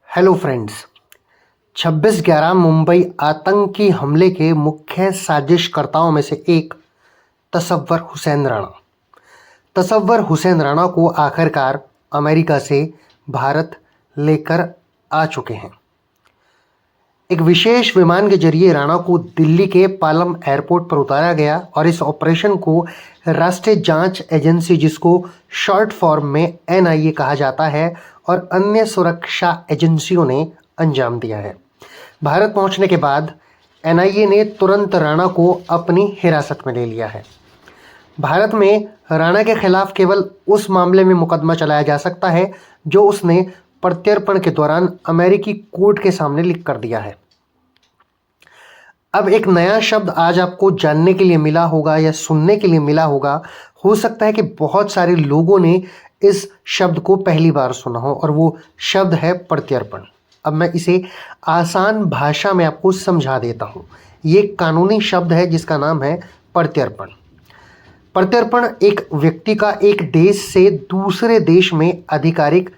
Hello friends. 26/11 Mumbai आतंकी हमले के मुख्य साजिशकर्ताओं में से एक तसव्वुर हुसैन राणा। तसव्वुर हुसैन राणा को आखिरकार अमेरिका से भारत लेकर आ चुके हैं। एक विशेष विमान के जरिए राणा को दिल्ली के पालम एयरपोर्ट पर उतारा गया और इस ऑपरेशन को राष्ट्रीय जांच एजेंसी, जिसको शॉर्ट फॉर्म में NIA कहा जाता है, और अन्य सुरक्षा एजेंसियों ने अंजाम दिया है। भारत पहुंचने के बाद NIA ने तुरंत राणा को अपनी हिरासत में ले लिया है। भारत में राणा के खिलाफ केवल उस मामले में मुकदमा चलाया जा सकता है जो उसने प्रत्यर्पण के दौरान अमेरिकी कोर्ट के सामने लिख कर दिया है। अब एक नया शब्द आज आपको जानने के लिए मिला होगा या सुनने के लिए मिला होगा। हो सकता है कि बहुत सारे लोगों ने इस शब्द को पहली बार सुना हो, और वो शब्द है प्रत्यर्पण। अब मैं इसे आसान भाषा में आपको समझा देता हूँ। ये कानूनी शब्द है जिसका नाम है प्रत्यर्पण। प्रत्यर्पण एक व्यक्ति का एक देश से दूसरे देश में आधिकारिक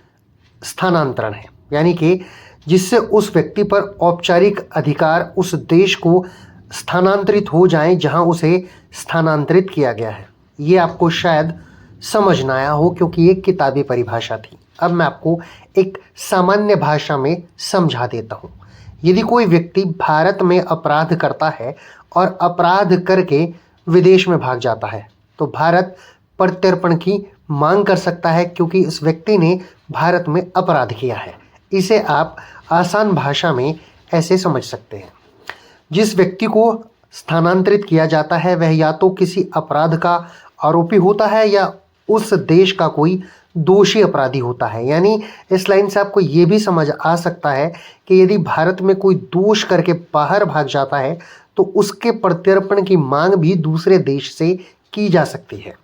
स्थानांतरण है, यानी कि जिससे उस व्यक्ति पर औपचारिक अधिकार उस देश को स्थानांतरित हो जाएं जहां उसे स्थानांतरित किया गया है। ये आपको शायद समझ ना आया हो क्योंकि ये किताबी परिभाषा थी। अब मैं आपको एक सामान्य भाषा में समझा देता हूँ। यदि कोई व्यक्ति भारत में अपराध करता है और अपराध करके विदेश में भाग जाता है तो भारत प्रत्यर्पण की मांग कर सकता है, क्योंकि इस व्यक्ति ने भारत में अपराध किया है। इसे आप आसान भाषा में ऐसे समझ सकते हैं। जिस व्यक्ति को स्थानांतरित किया जाता है वह या तो किसी अपराध का आरोपी होता है या उस देश का कोई दोषी अपराधी होता है। यानी इस लाइन से आपको ये भी समझ आ सकता है कि यदि भारत में कोई दोष करके बाहर भाग जाता है तो उसके प्रत्यर्पण की मांग भी दूसरे देश से की जा सकती है।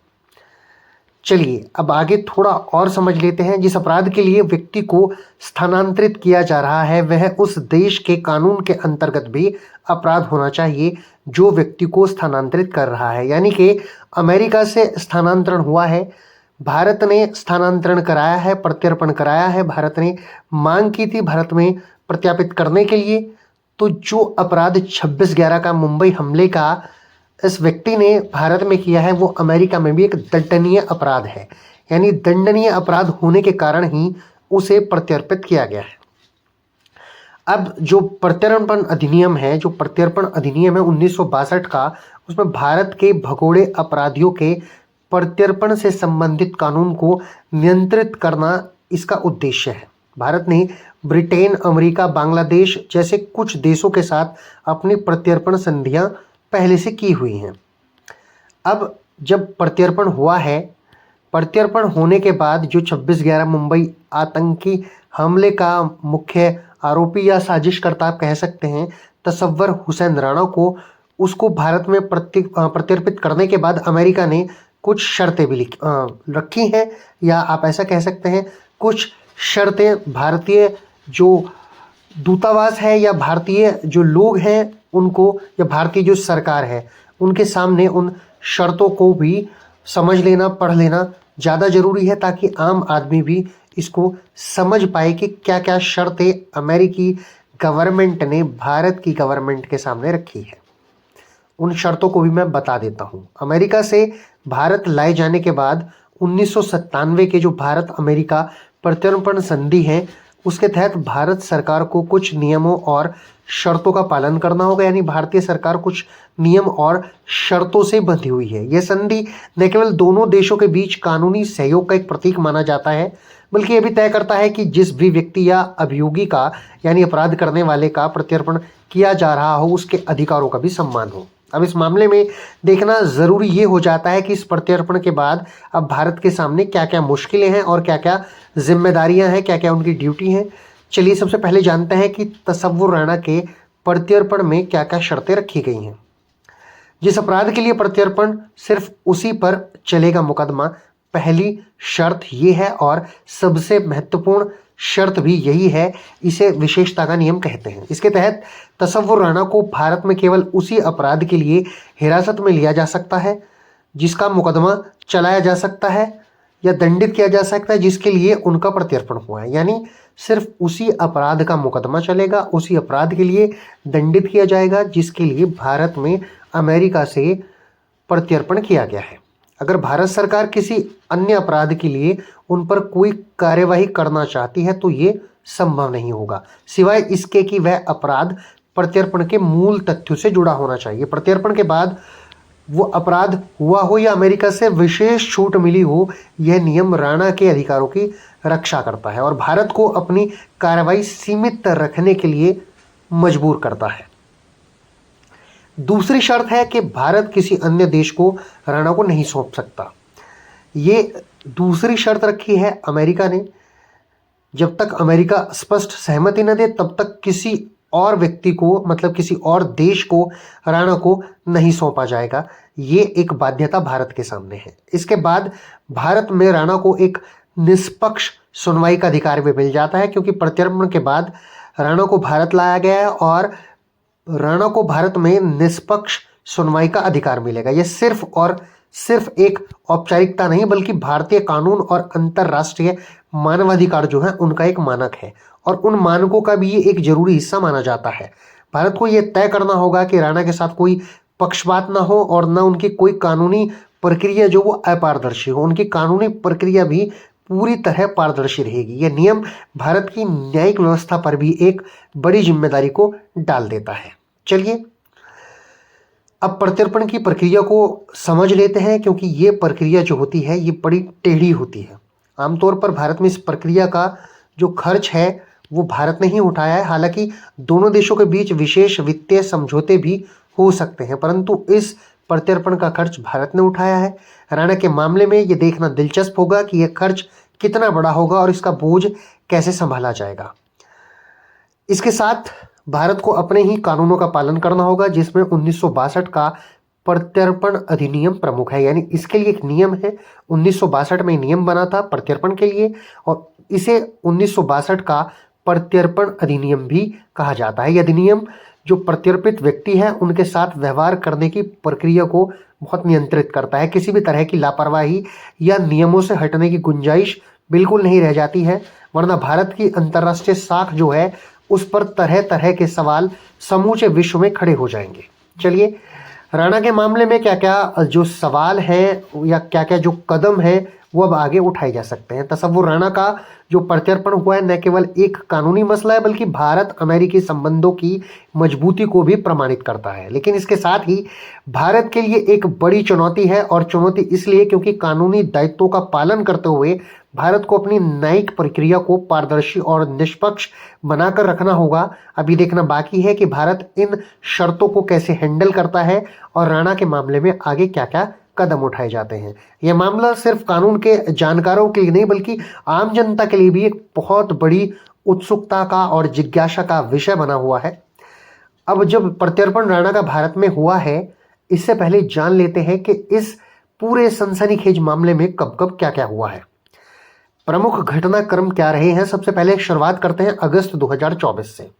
चलिए अब आगे थोड़ा और समझ लेते हैं। जिस अपराध के लिए व्यक्ति को स्थानांतरित किया जा रहा है वह उस देश के कानून के अंतर्गत भी अपराध होना चाहिए जो व्यक्ति को स्थानांतरित कर रहा है। यानी कि अमेरिका से स्थानांतरण हुआ है, भारत ने स्थानांतरण कराया है, प्रत्यर्पण कराया है, भारत ने मांग की थी भारत में प्रत्यापित करने के लिए। तो जो अपराध 26/11 का मुंबई हमले का इस व्यक्ति ने भारत में किया है वो अमेरिका में भी एक दंडनीय अपराध है। यानी दंडनीय अपराध होने के कारण ही उसे प्रत्यर्पित किया गया है। अब जो प्रत्यर्पण अधिनियम है, जो प्रत्यर्पण अधिनियम है 1962 का, उसमें भारत के भगोड़े अपराधियों के प्रत्यर्पण से संबंधित कानून को नियंत्रित करना इसका उद्देश्य है। भारत ने ब्रिटेन, अमेरिका, बांग्लादेश जैसे कुछ देशों के साथ अपनी प्रत्यर्पण संधियां पहले से की हुई हैं। अब जब प्रत्यर्पण हुआ है, प्रत्यर्पण होने के बाद जो 26/11 मुंबई आतंकी हमले का मुख्य आरोपी या साजिशकर्ता आप कह सकते हैं तसव्वुर हुसैन राणा को, उसको भारत में प्रत्यर्पित करने के बाद अमेरिका ने कुछ शर्तें भी रखी हैं, या आप ऐसा कह सकते हैं कुछ शर्तें भारतीय जो दूतावास है या भारतीय जो लोग हैं उनको, या भारतीय जो सरकार है उनके सामने उन शर्तों को भी समझ लेना, पढ़ लेना ज़्यादा ज़रूरी है, ताकि आम आदमी भी इसको समझ पाए कि क्या क्या शर्तें अमेरिकी गवर्नमेंट ने भारत की गवर्नमेंट के सामने रखी है। उन शर्तों को भी मैं बता देता हूँ। अमेरिका से भारत लाए जाने के बाद 1997 के जो भारत अमेरिका प्रत्यर्पण संधि है उसके तहत भारत सरकार को कुछ नियमों और शर्तों का पालन करना होगा। यानी भारतीय सरकार कुछ नियम और शर्तों से बंधी हुई है। यह संधि न केवल दोनों देशों के बीच कानूनी सहयोग का एक प्रतीक माना जाता है, बल्कि यह भी तय करता है कि जिस भी व्यक्ति या अभियोगी का, यानी अपराध करने वाले का प्रत्यर्पण किया जा रहा हो उसके अधिकारों का भी सम्मान हो। अब इस मामले में देखना ज़रूरी ये हो जाता है कि इस प्रत्यर्पण के बाद अब भारत के सामने क्या क्या मुश्किलें हैं और क्या क्या जिम्मेदारियां हैं, क्या क्या उनकी ड्यूटी हैं। चलिए सबसे पहले जानते हैं कि तसव्वुर राणा के प्रत्यर्पण में क्या क्या शर्तें रखी गई हैं। जिस अपराध के लिए प्रत्यर्पण, सिर्फ उसी पर चलेगा मुकदमा। पहली शर्त ये है और सबसे महत्वपूर्ण शर्त भी यही है, इसे विशेषता का नियम कहते हैं। इसके तहत तसव्वुर राणा को भारत में केवल उसी अपराध के लिए हिरासत में लिया जा सकता है जिसका मुकदमा चलाया जा सकता है, या दंडित किया जा सकता है जिसके लिए उनका प्रत्यर्पण हुआ है। यानी सिर्फ उसी अपराध का मुकदमा चलेगा, उसी अपराध के लिए दंडित किया जाएगा जिसके लिए भारत में अमेरिका से प्रत्यर्पण किया गया है। अगर भारत सरकार किसी अन्य अपराध के लिए उन पर कोई कार्यवाही करना चाहती है तो ये संभव नहीं होगा, सिवाय इसके कि वह अपराध प्रत्यर्पण के मूल तथ्यों से जुड़ा होना चाहिए। प्रत्यर्पण के बाद वो अपराध हुआ हो या अमेरिका से विशेष छूट मिली हो, यह नियम राणा के अधिकारों की रक्षा करता है और भारत को अपनी कार्रवाई सीमित रखने के लिए मजबूर करता है। दूसरी शर्त है कि भारत किसी अन्य देश को राणा को नहीं सौंप सकता। ये दूसरी शर्त रखी है अमेरिका ने। जब तक अमेरिका स्पष्ट सहमति न दे तब तक किसी और व्यक्ति को, मतलब किसी और देश को राणा को नहीं सौंपा जाएगा। ये एक बाध्यता भारत के सामने है। इसके बाद भारत में राणा को एक निष्पक्ष सुनवाई का अधिकार भी मिल जाता है, क्योंकि प्रत्यर्पण के बाद राणा को भारत लाया गया है और राणा को भारत में निष्पक्ष सुनवाई का अधिकार मिलेगा। यह सिर्फ और सिर्फ एक औपचारिकता नहीं बल्कि भारतीय कानून और अंतर्राष्ट्रीय मानवाधिकार जो है उनका एक मानक है और उन मानकों का भी ये एक जरूरी हिस्सा माना जाता है। भारत को यह तय करना होगा कि राणा के साथ कोई पक्षपात ना हो और न उनकी कोई कानूनी प्रक्रिया जो वो अपारदर्शी हो। उनकी कानूनी प्रक्रिया भी पूरी तरह पारदर्शी रहेगी। यह नियम भारत की न्यायिक व्यवस्था पर भी एक बड़ी जिम्मेदारी को डाल देता है। चलिए अब प्रत्यर्पण की प्रक्रिया को समझ लेते हैं, क्योंकि ये प्रक्रिया जो होती है ये बड़ी टेढ़ी होती है। आमतौर पर भारत में इस प्रक्रिया का जो खर्च है वो भारत ने ही उठाया है। हालांकि दोनों देशों के बीच विशेष वित्तीय समझौते भी हो सकते हैं, परंतु इस प्रत्यर्पण का खर्च भारत ने उठाया है। राणा के मामले में ये देखना दिलचस्प होगा कि यह खर्च कितना बड़ा होगा और इसका बोझ कैसे संभाला जाएगा। इसके साथ भारत को अपने ही कानूनों का पालन करना होगा, जिसमें 1962 का प्रत्यर्पण अधिनियम प्रमुख है। यानी इसके लिए एक नियम है, 1962 में नियम बना था प्रत्यर्पण के लिए और इसे 1962 का प्रत्यर्पण अधिनियम भी कहा जाता है। यह अधिनियम जो प्रत्यर्पित व्यक्ति है उनके साथ व्यवहार करने की प्रक्रिया को बहुत नियंत्रित करता है। किसी भी तरह की लापरवाही या नियमों से हटने की गुंजाइश बिल्कुल नहीं रह जाती है, वरना भारत की अंतर्राष्ट्रीय साख जो है उस पर तरह तरह के सवाल समूचे विश्व में खड़े हो जाएंगे। चलिए राणा के मामले में क्या क्या जो सवाल है या क्या क्या जो कदम है वो अब आगे उठाए जा सकते हैं। तसव्वुर राणा का जो प्रत्यर्पण हुआ है न केवल एक कानूनी मसला है बल्कि भारत अमेरिकी संबंधों की मजबूती को भी प्रमाणित करता है। लेकिन इसके साथ ही भारत के लिए एक बड़ी चुनौती है, और चुनौती इसलिए क्योंकि कानूनी दायित्वों का पालन करते हुए भारत को अपनी न्यायिक प्रक्रिया को पारदर्शी और निष्पक्ष बनाकर रखना होगा। अभी देखना बाकी है कि भारत इन शर्तों को कैसे हैंडल करता है और राणा के मामले में आगे क्या क्या कदम उठाए जाते हैं। यह मामला सिर्फ कानून के जानकारों के लिए नहीं बल्कि आम जनता के लिए भी एक बहुत बड़ी उत्सुकता का और जिज्ञासा का विषय बना हुआ है। अब जब प्रत्यर्पण राणा का भारत में हुआ है, इससे पहले जान लेते हैं कि इस पूरे सनसनीखेज मामले में कब कब क्या क्या हुआ है, प्रमुख घटनाक्रम क्या रहे हैं। सबसे पहले शुरुआत करते हैं अगस्त 2024 से।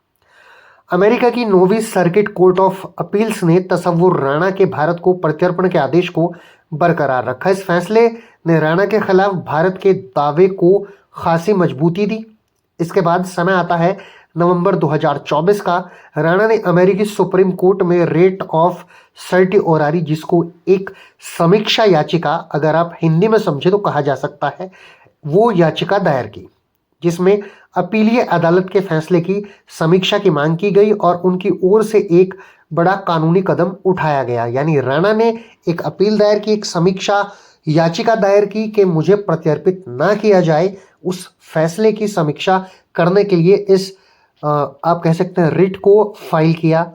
अमेरिका की 9वीं सर्किट कोर्ट ऑफ अपील्स ने तसव्वुर राणा के भारत को प्रत्यर्पण के आदेश को बरकरार रखा। इस फैसले ने राणा के खिलाफ भारत के दावे को खासी मजबूती दी। इसके बाद समय आता है नवंबर 2024 का। राणा ने अमेरिकी सुप्रीम कोर्ट में रेट ऑफ सर्टिओरारी, जिसको एक समीक्षा याचिका अगर आप हिंदी में समझे तो कहा जा सकता है, वो याचिका दायर की, जिसमें अपीलीय अदालत के फैसले की समीक्षा की मांग की गई और उनकी ओर से एक बड़ा कानूनी कदम उठाया गया। यानी राणा ने एक अपील दायर की, एक समीक्षा याचिका दायर की कि मुझे प्रत्यर्पित ना किया जाए। उस फैसले की समीक्षा करने के लिए इस आप कह सकते हैं रिट को फाइल किया।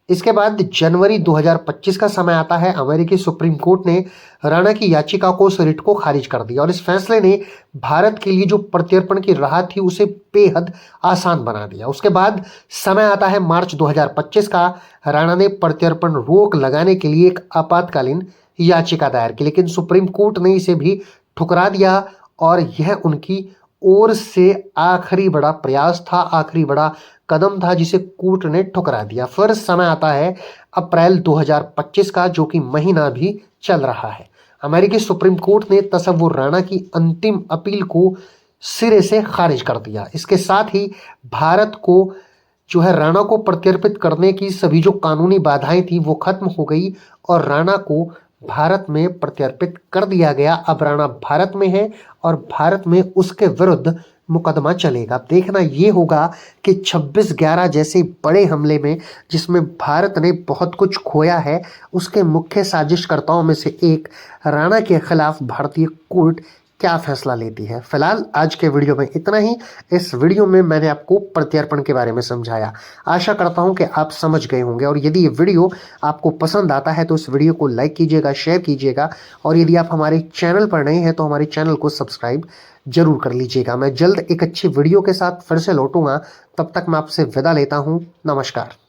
इसके बाद जनवरी 2025 का समय आता है। अमेरिकी सुप्रीम कोर्ट ने राणा की याचिका को उस रिट को खारिज कर दिया और इस फैसले ने भारत के लिए जो प्रत्यर्पण की राह थी उसे बेहद आसान बना दिया। उसके बाद समय आता है मार्च 2025 का। राणा ने प्रत्यर्पण रोक लगाने के लिए एक आपातकालीन याचिका दायर की, लेकिन सुप्रीम कोर्ट ने इसे भी ठुकरा दिया और यह उनकी ओर से आखिरी बड़ा प्रयास था, आखिरी बड़ा कदम था जिसे कोर्ट ने ठुकरा दिया। फिर समय आता है अप्रैल 2025 का, जो कि महीना भी चल रहा है। अमेरिकी सुप्रीम कोर्ट ने तसव्वुर राणा की अंतिम अपील को सिरे से खारिज कर दिया। इसके साथ ही भारत को जो है राणा को प्रत्यर्पित करने की सभी जो कानूनी बाधाएं थी वो खत्म हो गई और राणा को भारत में प्रत्यर्पित कर दिया गया। अब राणा भारत में है और भारत में उसके विरुद्ध मुकदमा चलेगा। देखना ये होगा कि 26/11 जैसे बड़े हमले में जिसमें भारत ने बहुत कुछ खोया है, उसके मुख्य साजिशकर्ताओं में से एक राणा के खिलाफ भारतीय कोर्ट क्या फैसला लेती है। फिलहाल आज के वीडियो में इतना ही। इस वीडियो में मैंने आपको प्रत्यर्पण के बारे में समझाया। आशा करता हूं कि आप समझ गए होंगे और यदि ये वीडियो आपको पसंद आता है तो इस वीडियो को लाइक कीजिएगा, शेयर कीजिएगा और यदि आप हमारे चैनल पर नए हैं तो हमारे चैनल को सब्सक्राइब जरूर कर लीजिएगा। मैं जल्द एक अच्छी वीडियो के साथ फिर से लौटूंगा। तब तक मैं आपसे विदा लेता हूं। नमस्कार।